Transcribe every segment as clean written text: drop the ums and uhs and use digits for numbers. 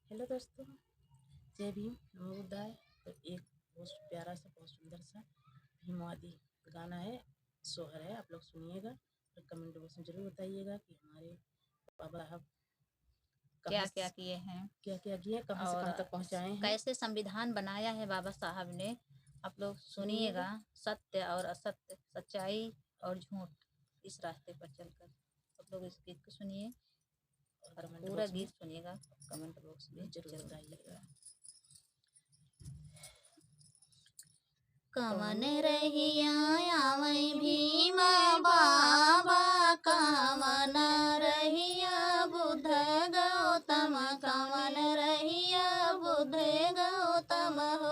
Hello दोस्तों, जय भीम, नमो बुद्धाय। तो एक बहुत प्यारा सा, बहुत सुंदर सा भीमवादी गाना है, सोहर है। आप लोग सुनिएगा और कमेंट बॉक्स में जरूर बताइएगा कि हमारे बाबा साहब क्या क्या किए हैं क्या क्या किए, कहाँ से और कहाँ तक पहुँचाए हैं। कैसे संविधान बनाया है बाबा साहब ने। आप लोग सुनिएगा। सुनिएगा। सत्य और असत्य, सच्चाई और झूठ, इस रास्ते पर चलकर आप लोग इस गीत को सुनिए और कमेंट पूरा बॉक्स में गीत सुनिएगा। कमेंट बॉक्स में जरूर जरूर बताइएगा। बताइएगा। कवन रहिया आवै भीम बाबा, कवन रहिया बुद्ध गौतम, कवन रहिया बुद्ध गौतम हो।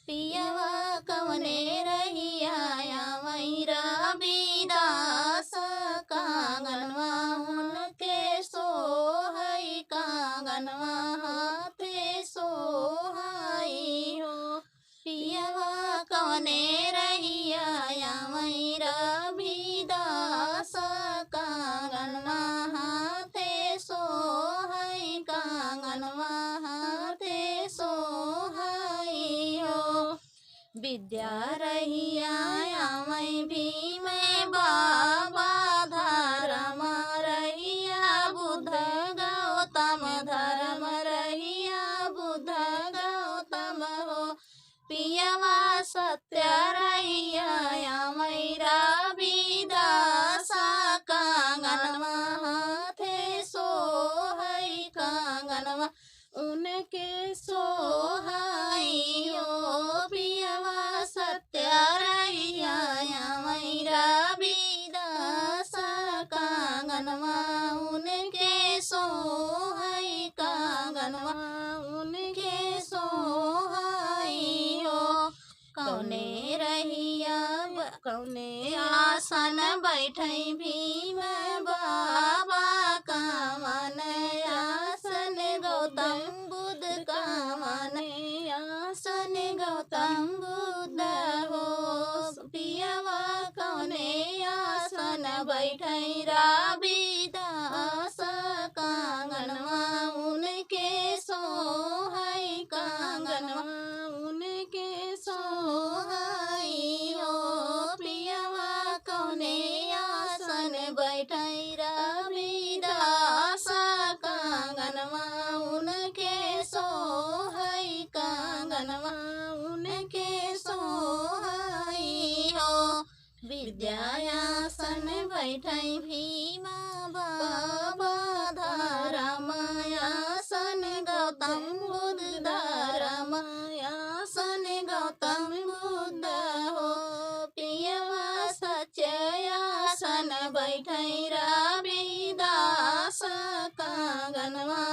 पियवा कवने रहिया आवै रविदास, कांगनवा उनके सोहई, कांगनवा हाथे सोहाई हो। पियवा कवने रहिया आवै रविदास, कांगनवा हाथे सोहई, कांगनवा हाथे सोहाई हो। विद्या रहिया आवै भीम बाबा, धर्म रहिया बुद्ध गौतम, धर्म रहिया बुद्ध गौतम हो। पियवा सत्य रहिया आवै रविदास, कांगनवा हाथे सोहई, कांगनवा उनके सोहाई हो। पियवा सत्य रहिया आवै रविदास, कांगनवा उनके सोहई, कांगनवा उनके सोहाई हो। कौने रहिया कौने आसन बैठै भीम बाबा, कवन आसन गौतम बुद्ध, कवन आसन गौतम बुद्ध हो। पियवा कौने आसन बैठै रविदास, कांगनवा उनके सोहई, कांगनवा उनके सोहाई हो। पियवा कौने आसन बैठै रविदास, कांगनवा उनके सोहई, कांगनवा उनके सोहाई हो। विद्यासन बैठै भीम बाबा, धर्म आसन गौतम बुद्ध, धर्म आसन गौतम बुद्ध हो। पियवा सच्चे आसन बैठै रविदास, कांगनवा